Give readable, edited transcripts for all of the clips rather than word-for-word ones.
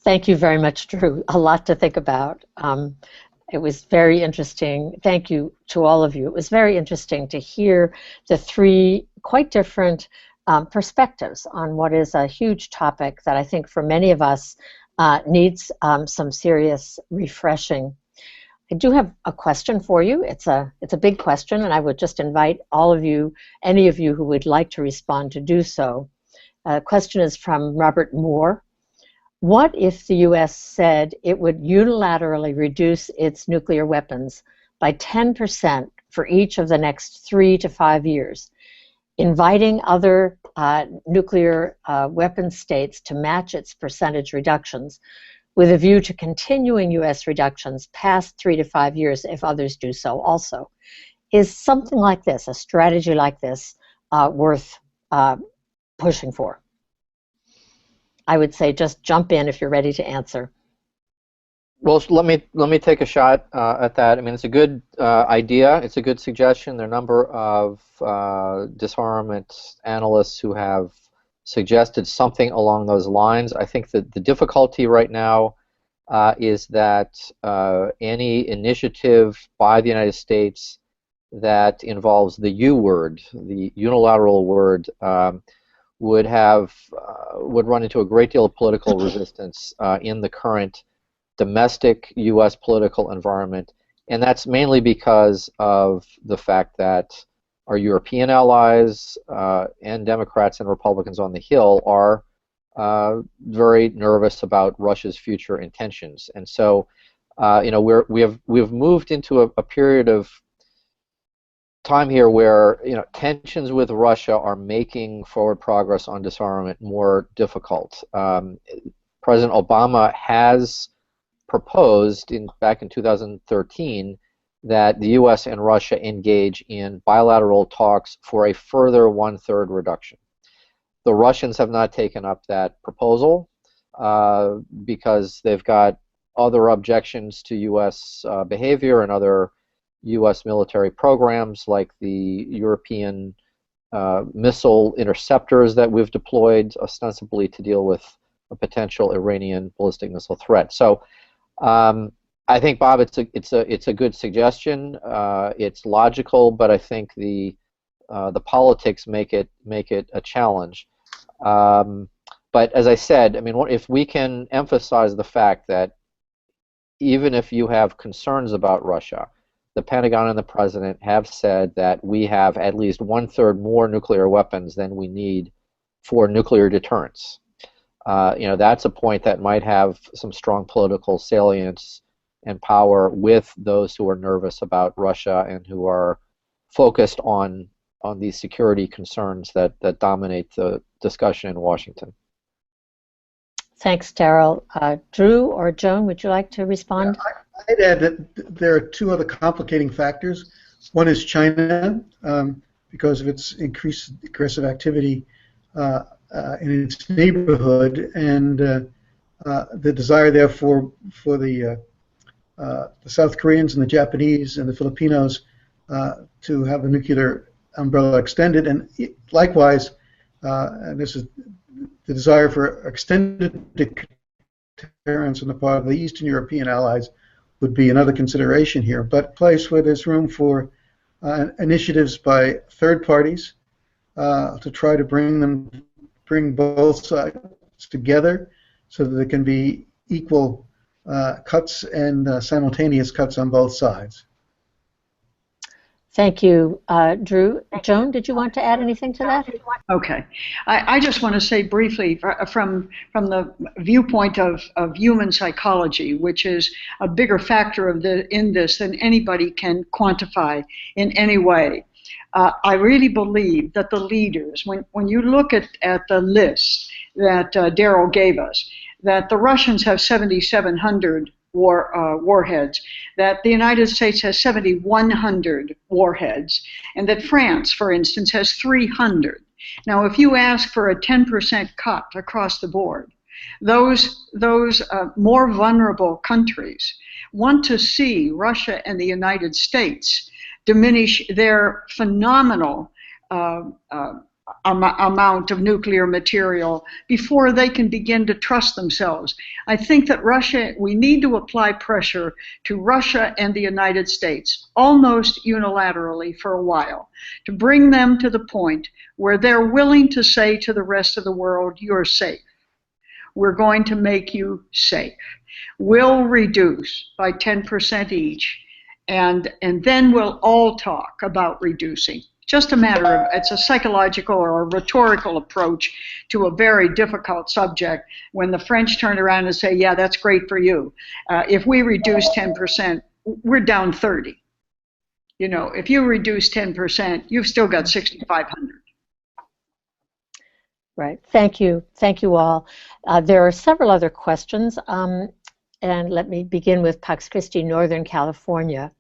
Thank you very much, Drew. A lot to think about. It was very interesting. Thank you to all of you. It was very interesting to hear the three quite different perspectives on what is a huge topic that I think for many of us needs some serious refreshing. I do have a question for you. It's a big question, and I would just invite all of you, any of you who would like to respond, to do so. The question is from Robert Moore. What if the U.S. said it would unilaterally reduce its nuclear weapons by 10% for each of the next 3 to 5 years, inviting other nuclear weapon states to match its percentage reductions, with a view to continuing U.S. reductions past 3 to 5 years if others do so also? Is something like this, a strategy like this, worth pushing for? I would say just jump in if you're ready to answer. Well, let me take a shot at that. I mean, it's a good idea. It's a good suggestion. There are a number of disarmament analysts who have suggested something along those lines. I think that the difficulty right now is that any initiative by the United States that involves the U word, the unilateral word, would run into a great deal of political resistance in the current domestic U.S. political environment, and that's mainly because of the fact that our European allies and Democrats and Republicans on the Hill are very nervous about Russia's future intentions, and so we've moved into a period of time here where tensions with Russia are making forward progress on disarmament more difficult. President Obama has proposed back in 2013 that the U.S. and Russia engage in bilateral talks for a further 1/3 reduction. The Russians have not taken up that proposal because they've got other objections to U.S. behavior and other U.S. military programs like the European missile interceptors that we've deployed ostensibly to deal with a potential Iranian ballistic missile threat. So I think, Bob, it's a good suggestion. It's logical, but I think the politics make it a challenge. But as I said, I mean, if we can emphasize the fact that even if you have concerns about Russia, the Pentagon and the President have said that we have at least 1/3 more nuclear weapons than we need for nuclear deterrence. That's a point that might have some strong political salience and power with those who are nervous about Russia and who are focused on these security concerns that dominate the discussion in Washington. Thanks, Daryl. Drew or Joan, would you like to respond? Yeah, I'd add that there are two other complicating factors. One is China, because of its increased aggressive activity in its neighborhood, and the desire, therefore, for the South Koreans and the Japanese and the Filipinos to have the nuclear umbrella extended, and likewise, and this is the desire for extended deterrence on the part of the Eastern European allies would be another consideration here, but a place where there's room for initiatives by third parties to try to bring both sides together so that there can be equal cuts and simultaneous cuts on both sides. Thank you, Drew. Joan, did you want to add anything to that? Okay. I just want to say briefly from the viewpoint of human psychology, which is a bigger factor in this than anybody can quantify in any way. I really believe that the leaders, when you look at the list that Daryl gave us, that the Russians have 7,700 warheads, that the United States has 7,100 warheads, and that France, for instance, has 300. Now, if you ask for a 10% cut across the board, those more vulnerable countries want to see Russia and the United States diminish their phenomenal amount of nuclear material before they can begin to trust themselves. I think that we need to apply pressure to Russia and the United States, almost unilaterally for a while, to bring them to the point where they're willing to say to the rest of the world, you're safe. We're going to make you safe. We'll reduce by 10% each, and then we'll all talk about reducing. Just a matter of, it's a psychological or a rhetorical approach to a very difficult subject. When the French turn around and say, yeah, that's great for you. If we reduce 10%, we're down 30. You know, if you reduce 10%, you've still got 6,500. Right. Thank you. Thank you all. There are several other questions, and let me begin with Pax Christi, Northern California.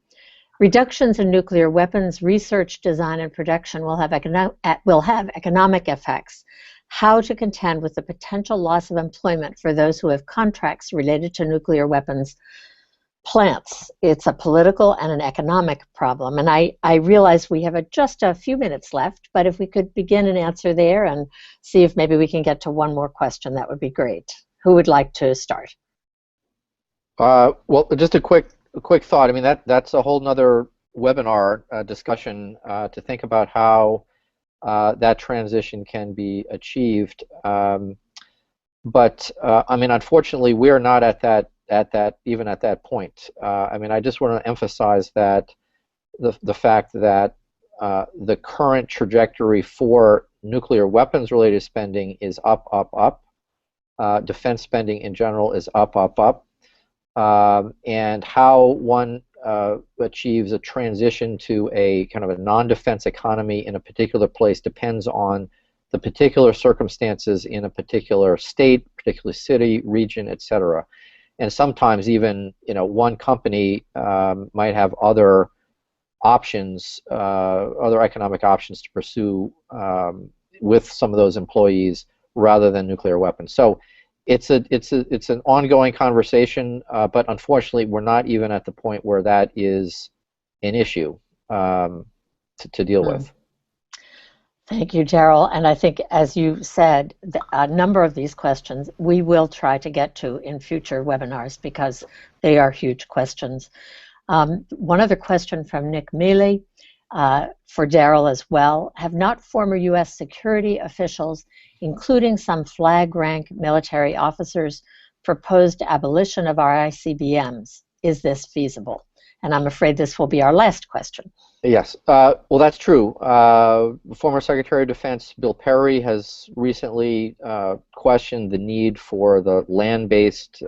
Reductions in nuclear weapons research, design, and production will have economic effects. How to contend with the potential loss of employment for those who have contracts related to nuclear weapons plants. It's a political and an economic problem. And I realize we have just a few minutes left, but if we could begin and answer there and see if maybe we can get to one more question, that would be great. Who would like to start? Well, just a quick thought. I mean, that's a whole nother webinar discussion to think about how that transition can be achieved. But I mean, unfortunately, we're not at that point. I mean, I just want to emphasize that the fact that the current trajectory for nuclear weapons related spending is up, up, up. Defense spending in general is up, up, up. And how one achieves a transition to a kind of a non-defense economy in a particular place depends on the particular circumstances in a particular state, particular city, region, etc. And sometimes even, you know, one company might have other options, other economic options to pursue with some of those employees rather than nuclear weapons. So it's an ongoing conversation, but unfortunately, we're not even at the point where that is an issue to deal with. Thank you, Daryl. And I think, as you said, a number of these questions we will try to get to in future webinars because they are huge questions. One other question from Nick Mealy for Daryl as well. Have not former U.S. security officials, including some flag rank military officers, proposed abolition of our ICBMs? Is this feasible? And I'm afraid this will be our last question. Yes, well, that's true. Former Secretary of Defense Bill Perry has recently questioned the need for the land-based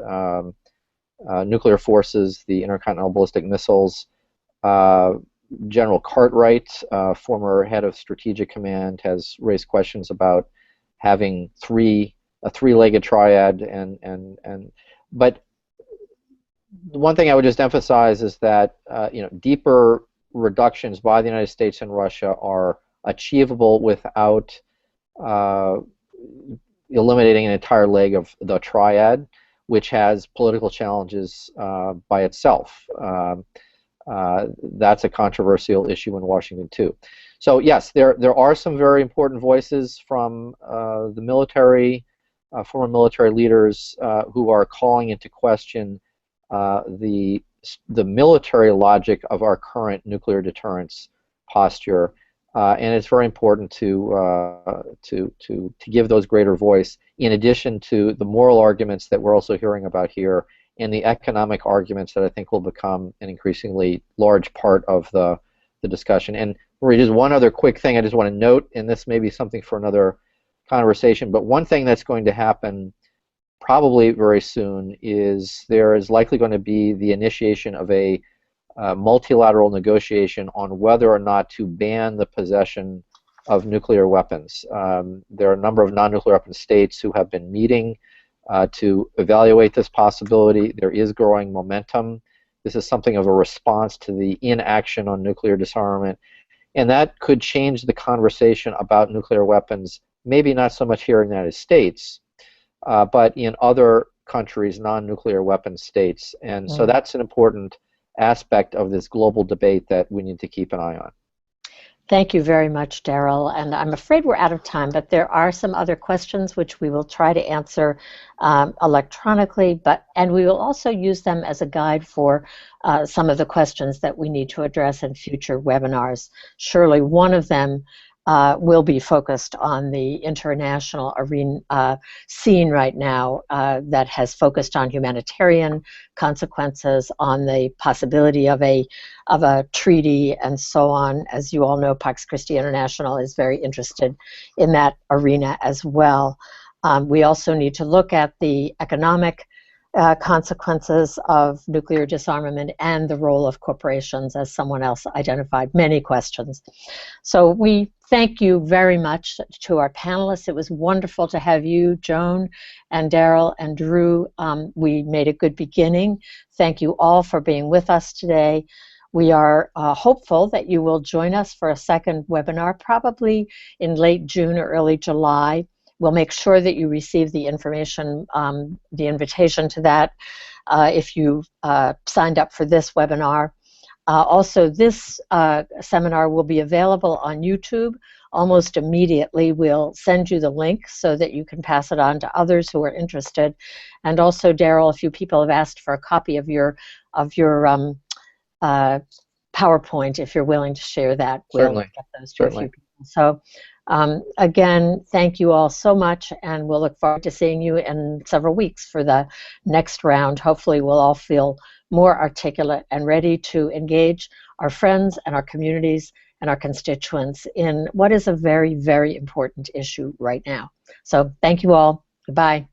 nuclear forces, the intercontinental ballistic missiles. General Cartwright, former head of Strategic Command, has raised questions about having a three-legged triad, but one thing I would just emphasize is that you know, deeper reductions by the United States and Russia are achievable without eliminating an entire leg of the triad, which has political challenges by itself. That's a controversial issue in Washington too. So yes, there are some very important voices from the military, former military leaders who are calling into question the military logic of our current nuclear deterrence posture, and it's very important to give those greater voice, in addition to the moral arguments that we're also hearing about here, and the economic arguments that I think will become an increasingly large part of the discussion. And Marie, just one other quick thing I just want to note, and this may be something for another conversation, but one thing that's going to happen probably very soon is there is likely going to be the initiation of a multilateral negotiation on whether or not to ban the possession of nuclear weapons. There are a number of non-nuclear weapon states who have been meeting to evaluate this possibility. There is growing momentum. This is something of a response to the inaction on nuclear disarmament, and that could change the conversation about nuclear weapons, maybe not so much here in the United States, but in other countries, non-nuclear weapon states. And so that's an important aspect of this global debate that we need to keep an eye on. Thank you very much, Daryl. And I'm afraid we're out of time, but there are some other questions which we will try to answer electronically, and we will also use them as a guide for some of the questions that we need to address in future webinars. Surely one of them will be focused on the international arena scene right now that has focused on humanitarian consequences, on the possibility of a treaty, and so on. As you all know, Pax Christi International is very interested in that arena as well. We also need to look at the economic consequences of nuclear disarmament and the role of corporations, as someone else identified. Many questions. So we thank you very much to our panelists. It was wonderful to have you, Joan, and Daryl, and Drew. We made a good beginning. Thank you all for being with us today. We are hopeful that you will join us for a second webinar, probably in late June or early July. We'll make sure that you receive the information, the invitation to that, if you signed up for this webinar. Also, this seminar will be available on YouTube almost immediately. We'll send you the link so that you can pass it on to others who are interested. And also, Daryl, a few people have asked for a copy of your PowerPoint. If you're willing to share that, we'll get those to a few people. So. Again, thank you all so much, and we'll look forward to seeing you in several weeks for the next round. Hopefully we'll all feel more articulate and ready to engage our friends and our communities and our constituents in what is a very, very important issue right now. So thank you all. Goodbye.